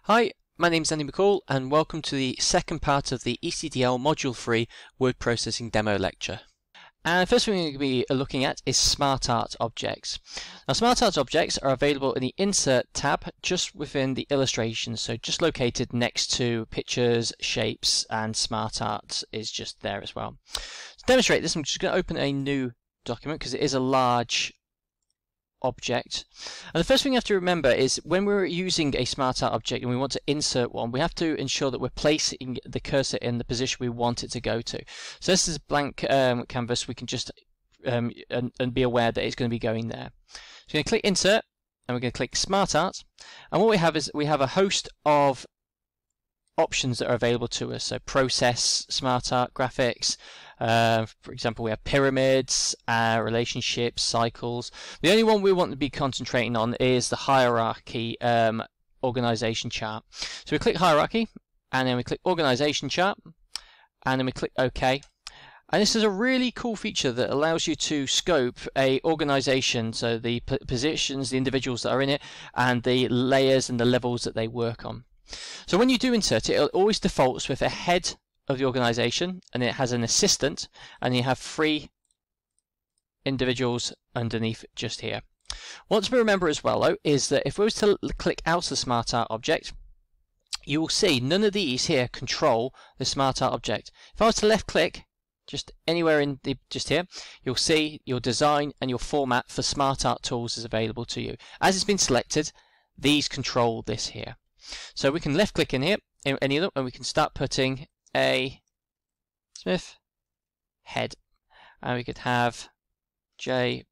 Hi, my name is Andy McCall and welcome to the second part of the ICDL Module 3 Word Processing Demo Lecture. And the first thing we're going to be looking at is Smart Art Objects. Now Smart Art Objects are available in the Insert tab just within the illustrations, so just located next to Pictures, Shapes, and Smart Art is just there as well. To demonstrate this, I'm just going to open a new document because it is a large object. And the first thing you have to remember is when we're using a Smart Art object and we want to insert one, we have to ensure that we're placing the cursor in the position we want it to go to. So this is a blank canvas. We can just and be aware that it's going to be going there. So we're going to click Insert and we're going to click Smart Art, and what we have is we have a host of options that are available to us. So process, smart art, graphics, for example we have pyramids, relationships, cycles. The only one we want to be concentrating on is the hierarchy organization chart. So we click hierarchy and then we click organization chart and then we click OK. And this is a really cool feature that allows you to scope a organization, so the positions, the individuals that are in it, and the layers and the levels that they work on. So when you do insert it, it always defaults with a head of the organization, and it has an assistant, and you have 3 individuals underneath just here. What to remember as well though is that if we was to click out the Smart Art object, you will see none of these here control the Smart Art object. If I was to left click just anywhere in the just here, you'll see your design and your format for Smart Art tools is available to you. As it's been selected, these control this here. So we can left click in here, in any of them, and we can start putting a Smith head. And we could have J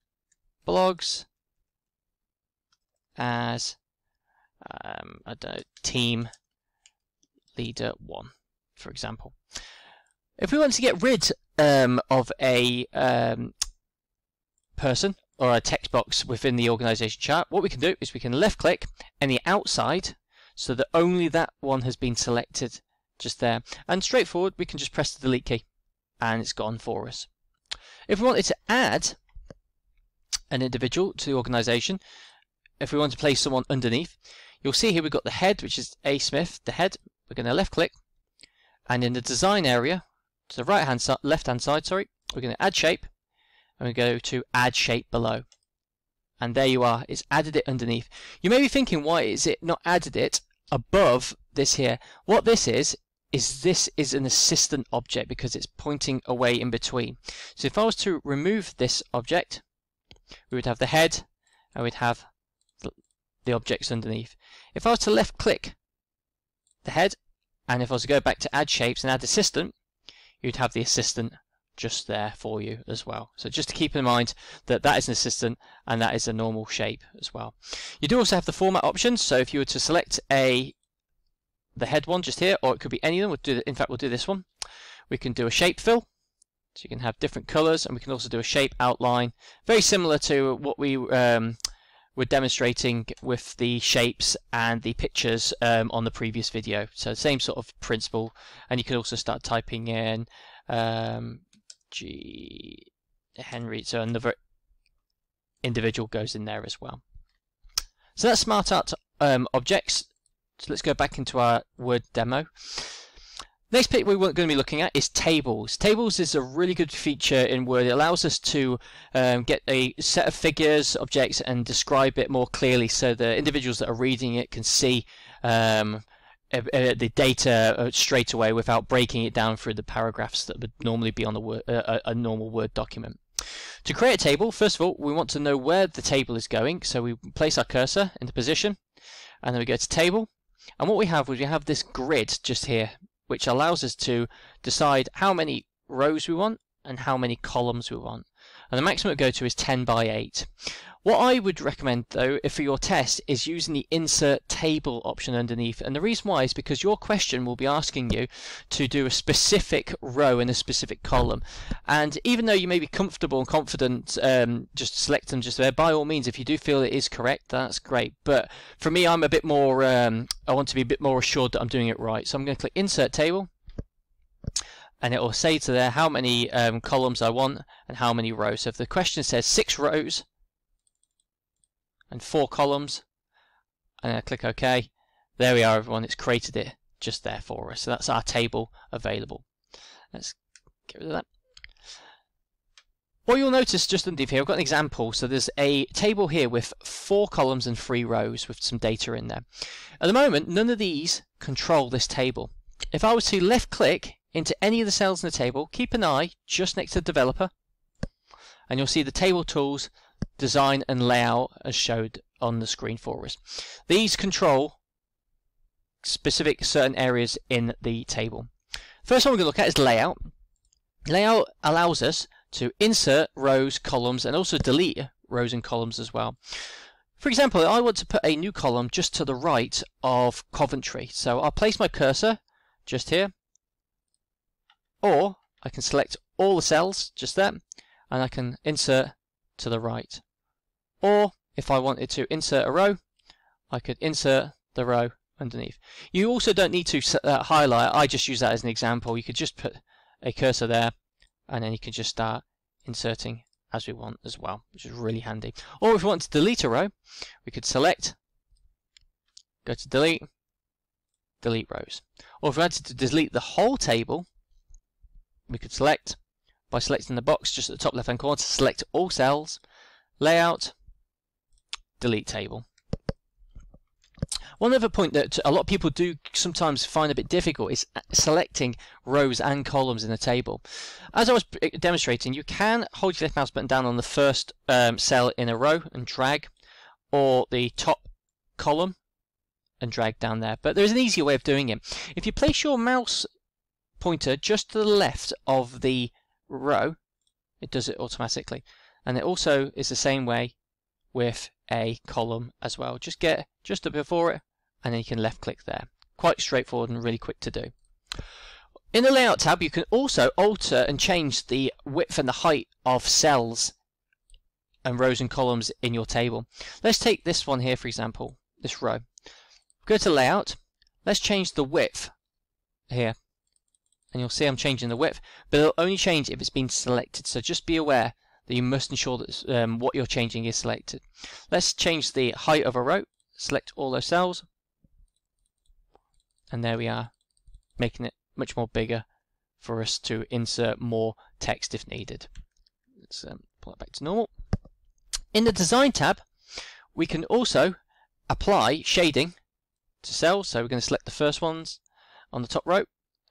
Blogs as, I don't know, team leader 1, for example. If we want to get rid of a person or a text box within the organization chart, what we can do is we can left click any outside, so that only that one has been selected just there, and straightforward we can just press the delete key and it's gone for us. If we wanted to add an individual to the organization, if we want to place someone underneath, you'll see here we've got the head, which is A Smith, the head. We're going to left click, and in the design area to the left hand side, sorry, we're going to add shape, and we go to add shape below. And there you are, it's added it underneath. You may be thinking, why is it not added it above this here? What this is an assistant object because it's pointing away in between. So if I was to remove this object, we would have the head and we'd have the objects underneath. If I was to left click the head, and if I was to go back to add shapes and add assistant, you'd have the assistant just there for you as well. So just to keep in mind that that is an assistant and that is a normal shape as well. You do also have the format options, so if you were to select the head one just here, or it could be any of them, in fact we'll do this one. We can do a shape fill, so you can have different colors, and we can also do a shape outline, very similar to what we were demonstrating with the shapes and the pictures on the previous video. So same sort of principle, and you can also start typing in G. Henry, so another individual goes in there as well. So that's Smart Art objects. So let's go back into our Word demo. Next bit we're going to be looking at is tables. Tables is a really good feature in Word. It allows us to get a set of figures, objects, and describe it more clearly so the individuals that are reading it can see the data straight away without breaking it down through the paragraphs that would normally be on a normal Word document. To create a table, first of all, we want to know where the table is going, so we place our cursor into position, and then we go to Table, and what we have is we have this grid just here, which allows us to decide how many rows we want and how many columns we want. And the maximum it go to is 10 by 8. What I would recommend though, if for your test, is using the Insert Table option underneath. And the reason why is because your question will be asking you to do a specific row in a specific column. And even though you may be comfortable and confident just select them just there, by all means, if you do feel it is correct, that's great. But for me, I'm a bit more, I want to be a bit more assured that I'm doing it right. So I'm going to click Insert Table. And it will say to there how many columns I want and how many rows. So if the question says 6 rows and 4 columns, and I click OK, There we are, everyone. It's created it just there for us. So that's our table available. Let's get rid of that. What you'll notice just underneath here, I've got an example. So there's a table here with 4 columns and 3 rows with some data in there. At the moment, none of these control this table. If I was to left click into any of the cells in the table, keep an eye just next to developer, and you'll see the table tools, design and layout as showed on the screen for us. These control specific certain areas in the table. First one we're going to look at is layout. Layout allows us to insert rows, columns, and also delete rows and columns as well. For example, I want to put a new column just to the right of Coventry. So I'll place my cursor just here, or I can select all the cells just there, and I can insert to the right. Or if I wanted to insert a row, I could insert the row underneath. You also don't need to highlight. I just use that as an example. You could just put a cursor there, and then you can just start inserting as we want as well, which is really handy. Or if we want to delete a row, we could select, go to delete, delete rows. Or if we wanted to delete the whole table, we could select, by selecting the box just at the top left hand corner, select all cells, layout, delete table. One other point that a lot of people do sometimes find a bit difficult is selecting rows and columns in a table. As I was demonstrating, you can hold your left mouse button down on the first cell in a row and drag, or the top column and drag down there. But there's an easier way of doing it. If you place your mouse pointer just to the left of the row, it does it automatically. And it also is the same way with a column as well. Just get just up before it, and then you can left click there. Quite straightforward and really quick to do. In the layout tab, you can also alter and change the width and the height of cells and rows and columns in your table. Let's take this one here, for example, this row. Go to layout, let's change the width here, and you'll see I'm changing the width, but it'll only change if it's been selected, so just be aware that you must ensure that what you're changing is selected. Let's change the height of a row, select all those cells, and there we are, making it much more bigger for us to insert more text if needed. Let's pull it back to normal. In the design tab, we can also apply shading to cells, so we're going to select the first ones on the top row.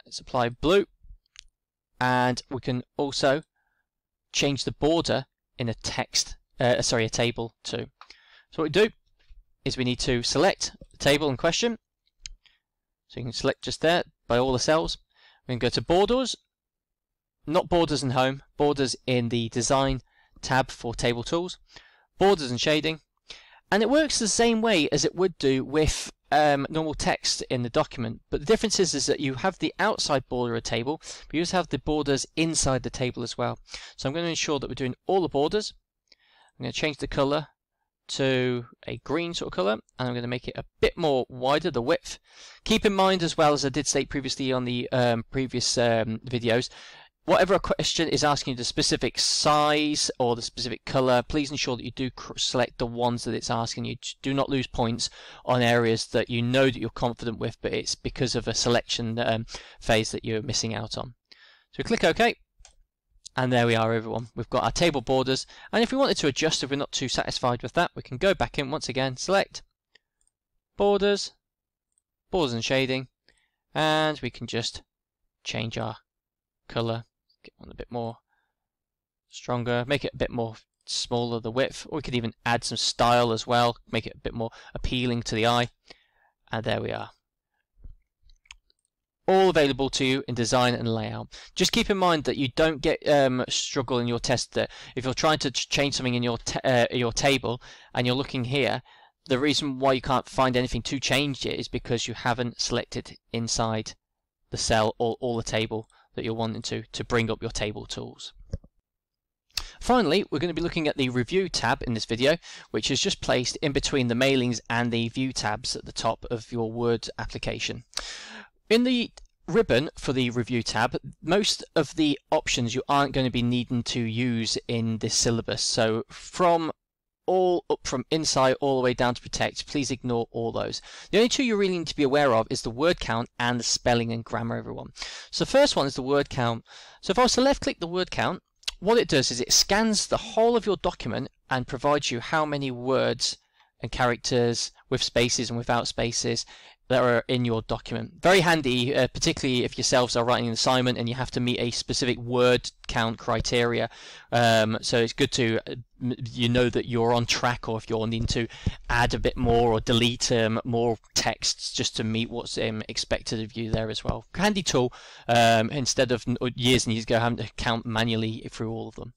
Let's apply blue, and we can also change the border in a a table too. So what we do is we need to select the table in question. So you can select just there by all the cells. We can go to borders, not borders and home, borders in the design tab for table tools, borders and shading, and it works the same way as it would do with normal text in the document, but the difference is that you have the outside border of a table, but you also have the borders inside the table as well. So I'm going to ensure that we're doing all the borders. I'm going to change the color to a green sort of color, and I'm going to make it a bit more wider, the width. Keep in mind as well, as I did state previously on the previous videos, whatever a question is asking you the specific size or the specific color, please ensure that you do select the ones that it's asking you. Do not lose points on areas that you know that you're confident with, but it's because of a selection phase that you're missing out on. So click OK, and there we are, everyone. We've got our table borders, and if we wanted to adjust, if we're not too satisfied with that, we can go back in once again, select borders, borders and shading, and we can just change our color. Get one a bit more stronger, make it a bit more smaller, the width, or we could even add some style as well, make it a bit more appealing to the eye, and there we are. All available to you in design and layout. Just keep in mind that you don't get struggle in your test that if you're trying to change something in your table and you're looking here, the reason why you can't find anything to change it is because you haven't selected inside the cell or all the table that you're wanting to bring up your table tools. Finally, we're going to be looking at the review tab in this video, which is just placed in between the mailings and the view tabs at the top of your Word application. In the ribbon for the review tab, most of the options you aren't going to be needing to use in this syllabus. So from all up from inside all the way down to protect. Please ignore all those. The only two you really need to be aware of is the word count and the spelling and grammar, everyone. So the first one is the word count. So if I was to left click the word count, what it does is it scans the whole of your document and provides you how many words and characters with spaces and without spaces that are in your document. Very handy, particularly if yourselves are writing an assignment and you have to meet a specific word count criteria. So it's good to know that you're on track, or if you're needing to add a bit more or delete more texts just to meet what's expected of you there as well. Handy tool, instead of years and years ago having to count manually through all of them.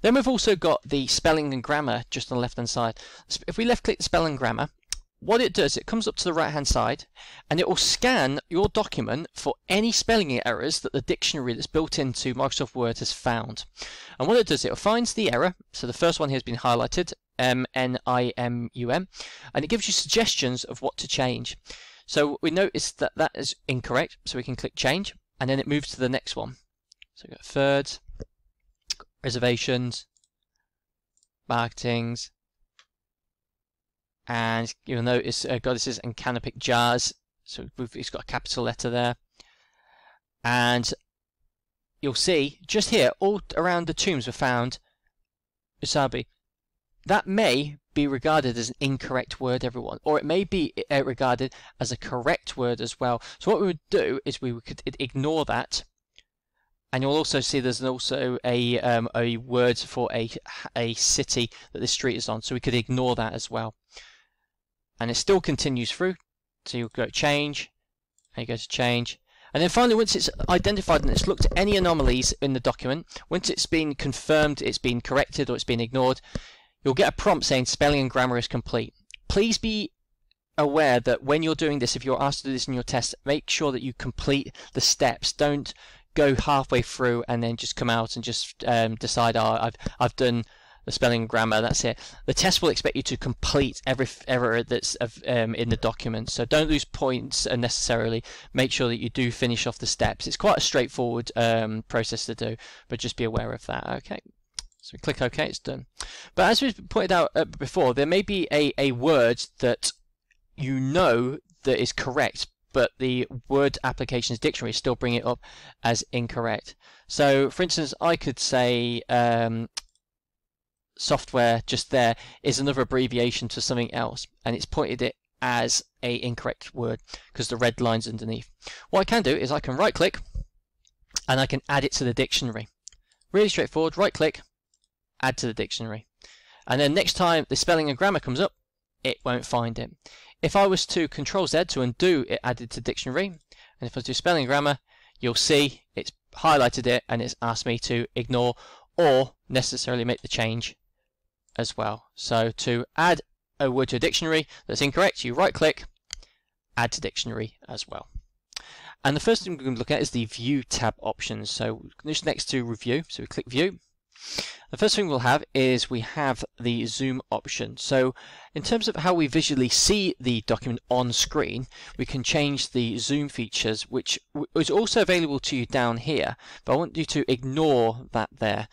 Then we've also got the spelling and grammar just on the left hand side. If we left click the spelling and grammar, what it does, it comes up to the right hand side and it will scan your document for any spelling errors that the dictionary that's built into Microsoft Word has found. And what it does, it finds the error. So the first one here has been highlighted, M-N-I-M-U-M, and it gives you suggestions of what to change. So we notice that that is incorrect, so we can click change, and then it moves to the next one. So we've got thirds, reservations, marketings, and you'll notice goddesses and canopic jars, so it's got a capital letter there. And you'll see just here all around the tombs were found Usabi. That may be regarded as an incorrect word, everyone, or it may be regarded as a correct word as well. So what we would do is we could ignore that, and you'll also see there's also a word for a city that this street is on, so we could ignore that as well. And it still continues through, so you'll go change, and you go to change, and then finally, once it's identified and it's looked at any anomalies in the document, once it's been confirmed it's been corrected or it's been ignored, you'll get a prompt saying spelling and grammar is complete. Please be aware that when you're doing this, if you're asked to do this in your test, make sure that you complete the steps. Don't go halfway through and then just come out and just decide, oh, I've done the spelling and grammar, that's it. The test will expect you to complete every error that's in the document, so don't lose points unnecessarily. Make sure that you do finish off the steps. It's quite a straightforward process to do, but just be aware of that. Okay, so we click OK, it's done. But as we pointed out before, there may be a word that you know that is correct, but the word applications dictionary still bring it up as incorrect. So for instance, I could say software just there is another abbreviation to something else, and it's pointed it as a incorrect word because the red line's underneath. What I can do is I can right click and I can add it to the dictionary. Really straightforward. Right click, add to the dictionary, and then next time the spelling and grammar comes up, it won't find it. If I was to Control Z to undo it added to dictionary, and if I do spelling and grammar, you'll see it's highlighted it and it's asked me to ignore or necessarily make the change as well. So to add a word to a dictionary that's incorrect, you right click, add to dictionary as well. And the first thing we're going to look at is the View tab options. So just next to Review, so we click View. The first thing we'll have is we have the zoom option. So in terms of how we visually see the document on screen, we can change the zoom features, which is also available to you down here, but I want you to ignore that there.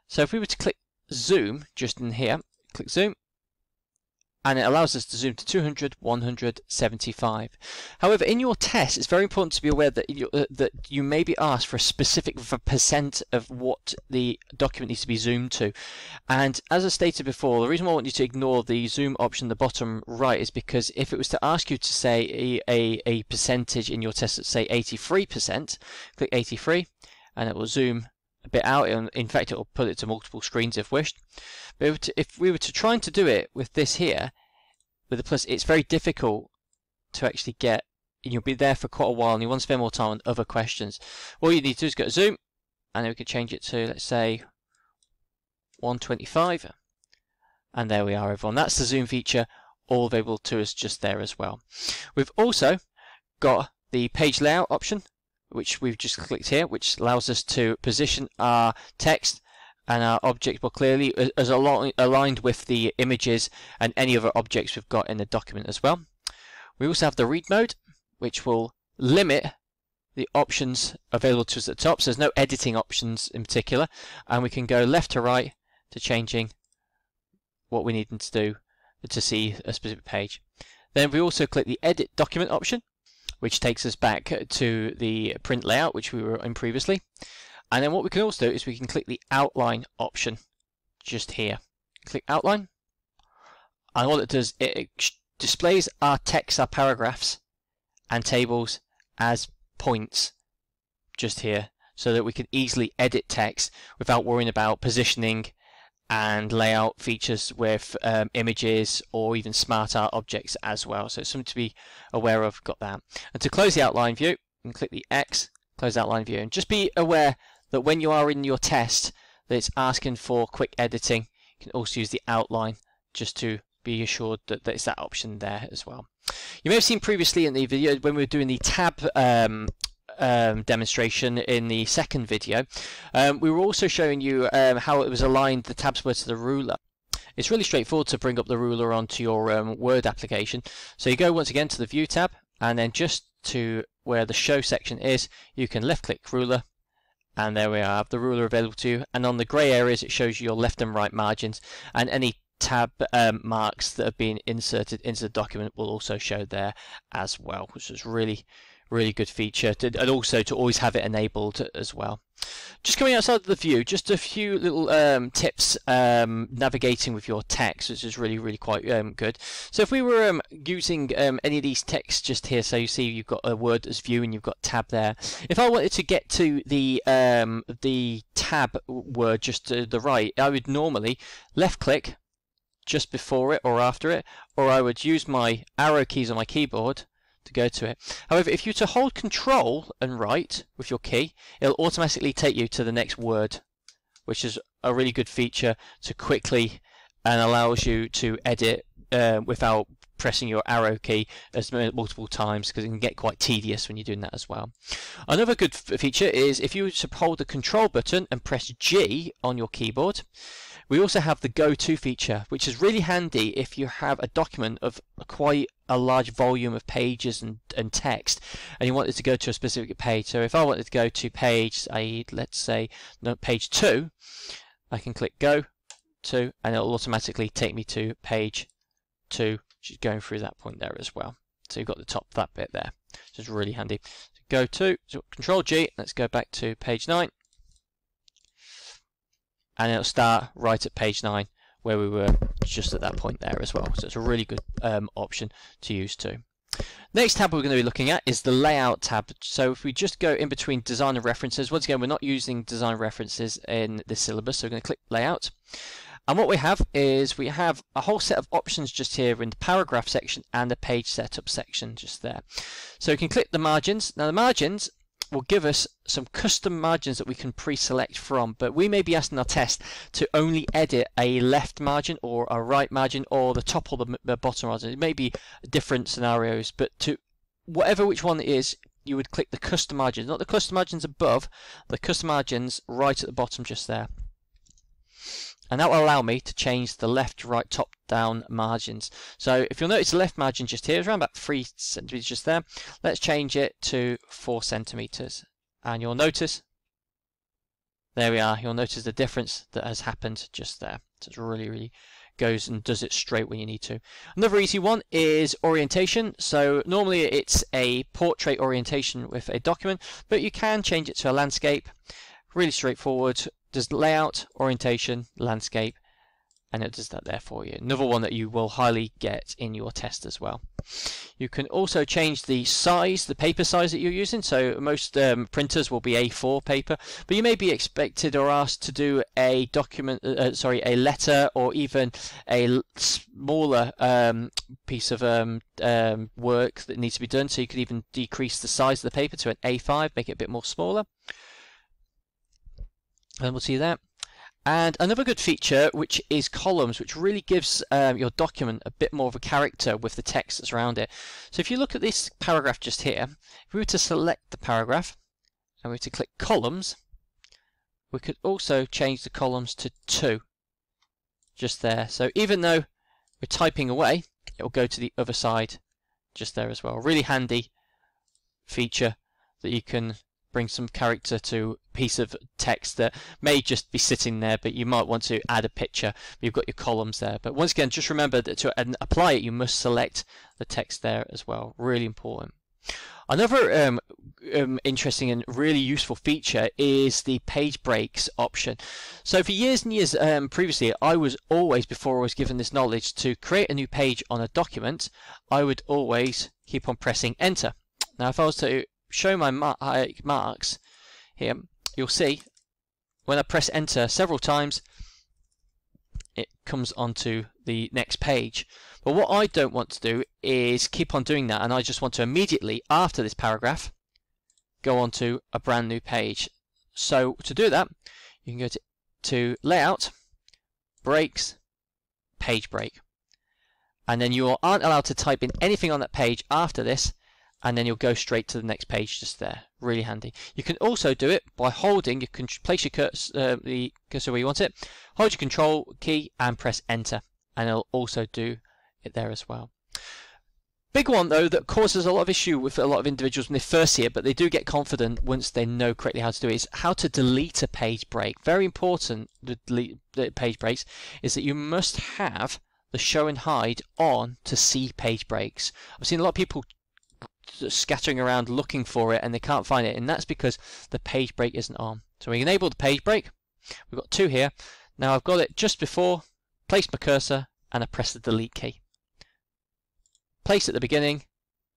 So if we were to click zoom just in here, click zoom, and it allows us to zoom to 200, 100, 75. However, in your test, it's very important to be aware that you may be asked for a specific percent of what the document needs to be zoomed to. And as I stated before, the reason why I want you to ignore the zoom option at the bottom right is because if it was to ask you to say a percentage in your test, let's say 83%, click 83, and it will zoom a bit out. In fact, it will put it to multiple screens if wished. But if we were to try to do it with this here, with the plus, it's very difficult to actually get. You'll be there for quite a while and you want to spend more time on other questions. All you need to do is go to zoom, and then we can change it to, let's say, 125. And there we are, everyone. That's the zoom feature, all available to us just there as well. We've also got the page layout option, which we've just clicked here, which allows us to position our text and our object more clearly, as aligned with the images and any other objects we've got in the document as well. We also have the read mode, which will limit the options available to us at the top, so there's no editing options in particular, and we can go left to right to changing what we need to do to see a specific page. Then we also click the Edit Document option, which takes us back to the print layout which we were in previously. And then what we can also do is we can click the Outline option just here. Click Outline, and what it does, it displays our text, our paragraphs and tables as points just here, so that we can easily edit text without worrying about positioning and layout features with images or even smart art objects as well. So it's something to be aware of. Got that. And to close the outline view, you can click the X, close outline view, and just be aware that when you are in your test that it's asking for quick editing. You can also use the outline just to be assured that there's that option there as well. You may have seen previously in the video when we were doing the tab demonstration in the second video, we were also showing you how it was aligned, the tabs were to the ruler. It's really straightforward to bring up the ruler onto your Word application. So you go once again to the View tab, and then just to where the Show section is, you can left click Ruler, and there we are, have the ruler available to you. And on the grey areas it shows you your left and right margins, and any tab marks that have been inserted into the document will also show there as well, which is really good feature and also to always have it enabled as well. Just coming outside of the view, just a few little tips navigating with your text, which is really quite good. So if we were using any of these texts just here, so you see you've got a word as view and you've got tab there. If I wanted to get to the tab word just to the right, I would normally left click just before it or after it, or I would use my arrow keys on my keyboard to go to it. However, if you were to hold Control and right with your key, it'll automatically take you to the next word, which is a really good feature to quickly and allows you to edit without pressing your arrow key as multiple times, because it can get quite tedious when you're doing that as well. Another good feature is if you were to hold the Control button and press G on your keyboard, we also have the Go To feature, which is really handy if you have a document of quite a large volume of pages and text and you wanted to go to a specific page. So if I wanted to go to page, let's say page 2, I can click Go To and it'll automatically take me to page 2, which is going through that point there as well. So you've got the top, that bit there, which is really handy. So Go To, so Control G, let's go back to page 9. And it'll start right at page 9 where we were just at that point there as well. So it's a really good option to use too. Next tab we're going to be looking at is the Layout tab. So if we just go in between Design and References, once again we're not using Design References in this syllabus, so we're going to click Layout. And what we have is we have a whole set of options just here in the paragraph section and the page setup section just there. So we can click the margins. Now the margins will give us some custom margins that we can pre-select from, but we may be asking our test to only edit a left margin or a right margin or the top or the bottom margin. It may be different scenarios, but to whatever which one it is, you would click the custom margins, not the custom margins above, the custom margins right at the bottom just there. And that will allow me to change the left, right, top, down margins. So if you'll notice the left margin just here is around about 3 centimeters just there. Let's change it to 4 centimeters. And you'll notice, there we are, you'll notice the difference that has happened just there. So it's really goes and does it straight when you need to. Another easy one is orientation. So normally it's a portrait orientation with a document, but you can change it to a landscape. Really straightforward. Does layout, orientation, landscape, and it does that there for you. Another one that you will highly get in your test as well. You can also change the size, the paper size that you're using. So most printers will be A4 paper, but you may be expected or asked to do a document, a letter, or even a smaller piece of work that needs to be done. So you could even decrease the size of the paper to an A5, make it a bit more smaller. And we'll see that. And another good feature, which is columns, which really gives your document a bit more of a character with the text that's around it. So if you look at this paragraph just here, if we were to select the paragraph and we were to click columns, we could also change the columns to 2 just there. So even though we're typing away, it will go to the other side just there as well. Really handy feature that you can bring some character to a piece of text that may just be sitting there, but you might want to add a picture. You've got your columns there. But once again, just remember that to apply it, you must select the text there as well. Really important. Another interesting and really useful feature is the page breaks option. So for years and years previously, I was always, before I was given this knowledge, to create a new page on a document, I would always keep on pressing enter. Now if I was to show my marks here, you'll see when I press enter several times, it comes onto the next page. But what I don't want to do is keep on doing that, and I just want to immediately, after this paragraph, go on to a brand new page. So to do that, you can go to Layout, Breaks, Page Break. And then you aren't allowed to type in anything on that page after this, and then you'll go straight to the next page just there. Really handy. You can also do it by holding, you can place your cursor, the cursor where you want it, hold your control key and press enter, and it'll also do it there as well. Big one though that causes a lot of issue with a lot of individuals when they first see it, but they do get confident once they know correctly how to do it, is how to delete a page break. Very important to delete the page breaks is that you must have the show and hide on to see page breaks. I've seen a lot of people scattering around looking for it and they can't find it, and that's because the page break isn't on. So we enable the page break. We've got two here. Now I've got it just before, place my cursor, and I press the delete key. Place at the beginning,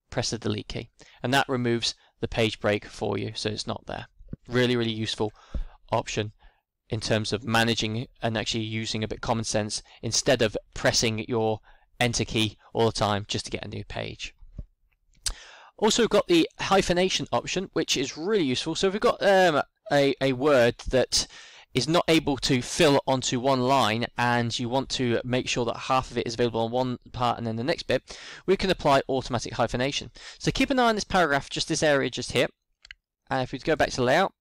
press the delete key, and that removes the page break for you, so it's not there. Really, really useful option in terms of managing and actually using a bit of common sense instead of pressing your enter key all the time just to get a new page. Also, we've got the hyphenation option, which is really useful. So if we've got a word that is not able to fill onto one line and you want to make sure that half of it is available on one part and then the next bit, we can apply automatic hyphenation. So keep an eye on this paragraph, just this area just here. And if we go back to layout,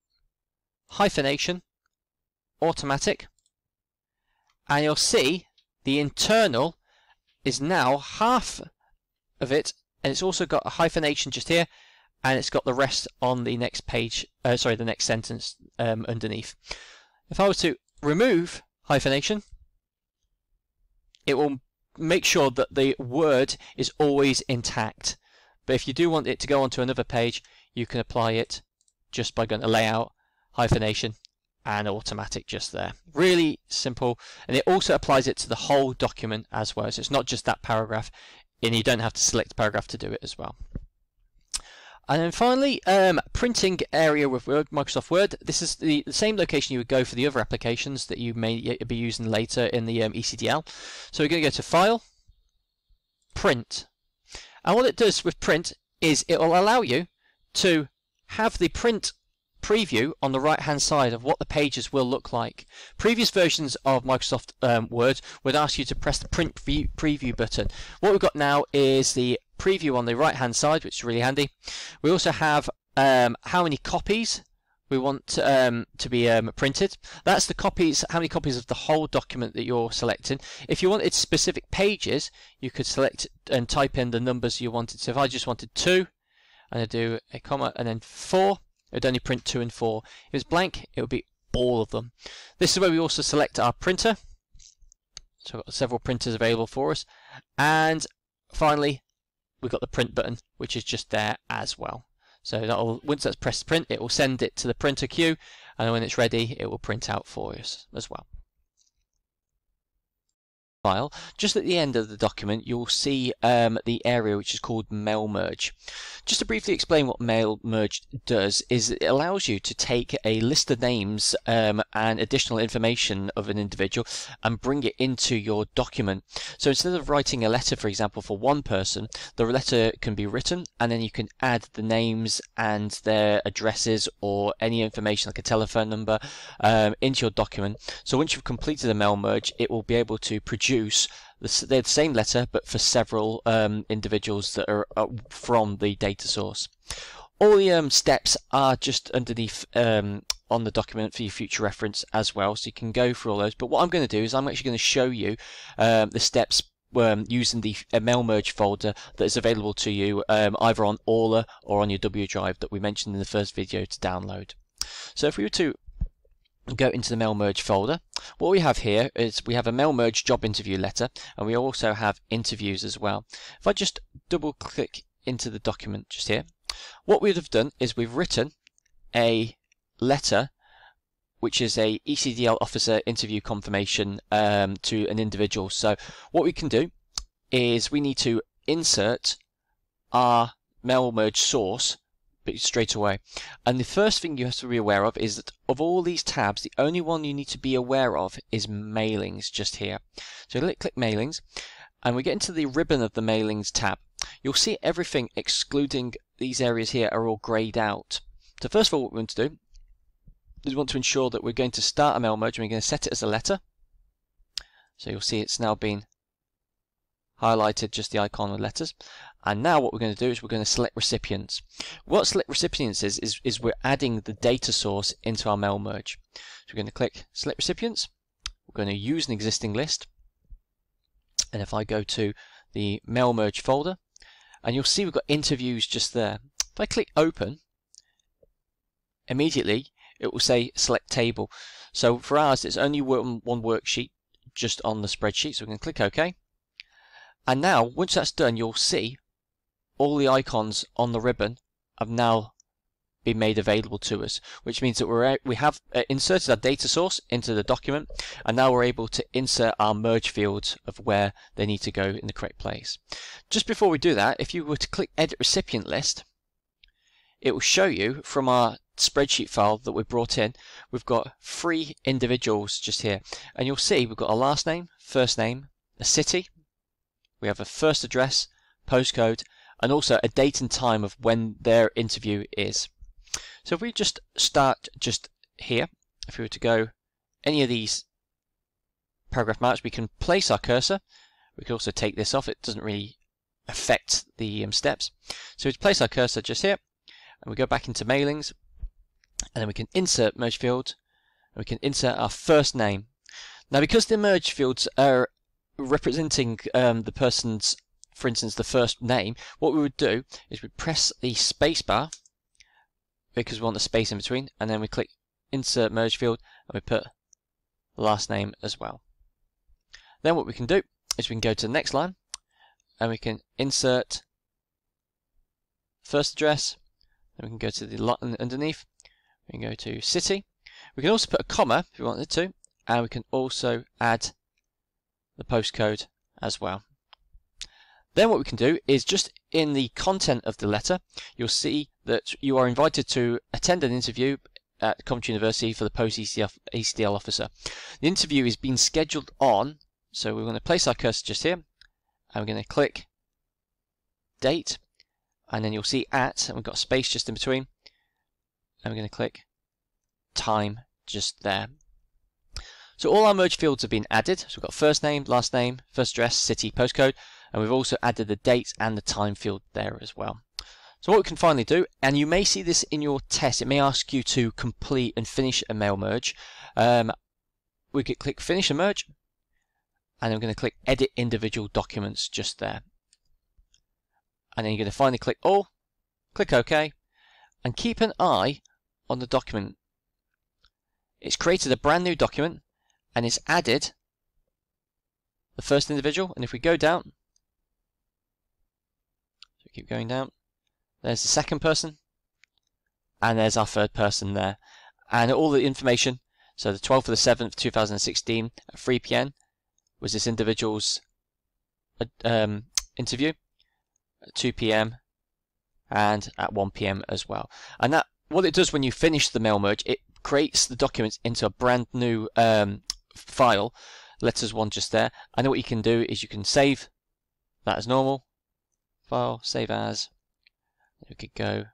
hyphenation, automatic, and you'll see the internal is now half of it, and it's also got a hyphenation just here, and it's got the rest on the next page, the next sentence underneath. If I was to remove hyphenation, it will make sure that the word is always intact. But if you do want it to go onto another page, you can apply it just by going to layout, hyphenation, and automatic just there. Really simple, and it also applies it to the whole document as well. So it's not just that paragraph, and you don't have to select a paragraph to do it as well. And then finally, printing area with Word, Microsoft Word. This is the same location you would go for the other applications that you may be using later in the ECDL. So we're going to go to File, Print. And what it does with print is it will allow you to have the print preview on the right hand side of what the pages will look like. Previous versions of Microsoft Word would ask you to press the print preview button. What we've got now is the preview on the right hand side, which is really handy. We also have how many copies we want to be printed. That's the copies, how many copies of the whole document that you're selecting. If you wanted specific pages, you could select and type in the numbers you wanted. So if I just wanted 2, and I do a comma and then 4, it would only print 2 and 4. If it was blank, it would be all of them. This is where we also select our printer. So we've got several printers available for us. And finally, we've got the print button, which is just there as well. So once that's pressed print, it will send it to the printer queue, and when it's ready, it will print out for us as well. File. Just at the end of the document, you'll see the area which is called Mail Merge. Just to briefly explain what Mail Merge does, is it allows you to take a list of names and additional information of an individual and bring it into your document. So instead of writing a letter, for example, for one person, the letter can be written and then you can add the names and their addresses or any information like a telephone number into your document. So once you've completed a Mail Merge, it will be able to produce the same letter but for several individuals that are from the data source. All the steps are just underneath on the document for your future reference as well, so you can go through all those. But what I'm going to do is I'm actually going to show you the steps using the mail merge folder that is available to you either on Aula or on your W drive that we mentioned in the first video to download. So if we were to go into the mail merge folder, what we have here is we have a mail merge job interview letter, and we also have interviews as well. If I just double click into the document just here, what we would have done is we've written a letter which is a ECDL officer interview confirmation to an individual. So what we can do is we need to insert our mail merge source straight away. And the first thing you have to be aware of is that of all these tabs, the only one you need to be aware of is mailings just here. So click mailings, and we get into the ribbon of the mailings tab. You'll see everything excluding these areas here are all grayed out. So first of all, what we want to do is we want to ensure that we're going to start a mail merge, and we're going to set it as a letter. So you'll see it's now been highlighted, just the icon with letters. And now what we're going to do is we're going to select recipients. What select recipients is we're adding the data source into our mail merge. So we're going to click select recipients. We're going to use an existing list. And if I go to the mail merge folder, and you'll see we've got interviews just there. If I click open, immediately it will say select table. So for ours, it's only one worksheet just on the spreadsheet. So we can click OK. And now, once that's done, you'll see all the icons on the ribbon have now been made available to us, which means that we have inserted our data source into the document, and now we're able to insert our merge fields of where they need to go in the correct place. Just before we do that, if you were to click Edit Recipient List, it will show you from our spreadsheet file that we brought in, we've got 3 individuals just here, and you'll see we've got a last name, first name, a city, we have a first address, postcode, and also a date and time of when their interview is. So if we just start just here, if we were to go any of these paragraph marks, we can place our cursor. We can also take this off, it doesn't really affect the steps. So we place our cursor just here, and we go back into mailings, and then we can insert merge field, and we can insert our first name. Now because the merge fields are representing the person's, for instance, the first name, what we would do is we press the space bar because we want the space in between, and then we click insert merge field, and we put the last name as well. Then what we can do is we can go to the next line, and we can insert first address, then we can go to the line underneath, we can go to city, we can also put a comma if we wanted to, and we can also add the postcode as well. Then what we can do is just in the content of the letter, you'll see that you are invited to attend an interview at Coventry University for the post ECDL officer. The interview is being scheduled on, so we're going to place our cursor just here, and we're going to click date, and then you'll see at, and we've got a space just in between, and we're going to click time just there. So all our merge fields have been added. So we've got first name, last name, first address, city, postcode, and we've also added the date and the time field there as well. So what we can finally do, and you may see this in your test, it may ask you to complete and finish a mail merge. We could click finish a merge, and then we're going to click edit individual documents just there. And then you're going to finally click all, click OK, and keep an eye on the document. It's created a brand new document, and it's added the first individual, and if we go down, so keep going down, there's the second person, and there's our third person there, and all the information. So the 12th of the 7th 2016 at 3 PM was this individual's interview, at 2 PM and at 1 PM as well. And that, what it does when you finish the mail merge, it creates the documents into a brand new file, letters 1 just there, and then what you can do is you can save that as normal, file, save as, we could go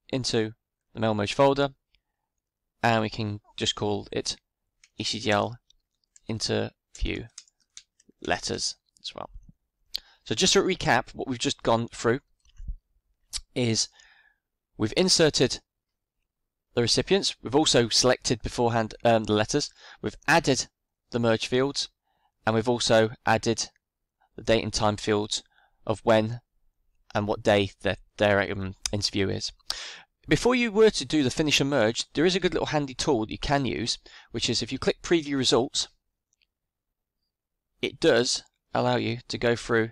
into the mail merge folder, and we can just call it ECDL interview letters as well. So just to recap, what we've just gone through is we've inserted the recipients, we've also selected beforehand the letters, we've added the merge fields, and we've also added the date and time fields of when and what day their interview is. Before you were to do the finish and merge, there is a good little handy tool that you can use, which is if you click preview results, it does allow you to go through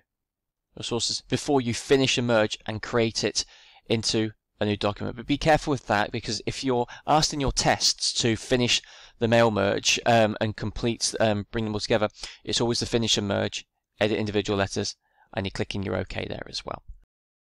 your sources before you finish and merge and create it into a new document. But be careful with that, because if you're asked in your tests to finish the mail merge and complete, bring them all together, it's always the finish and merge, edit individual letters, and you're clicking your OK there as well.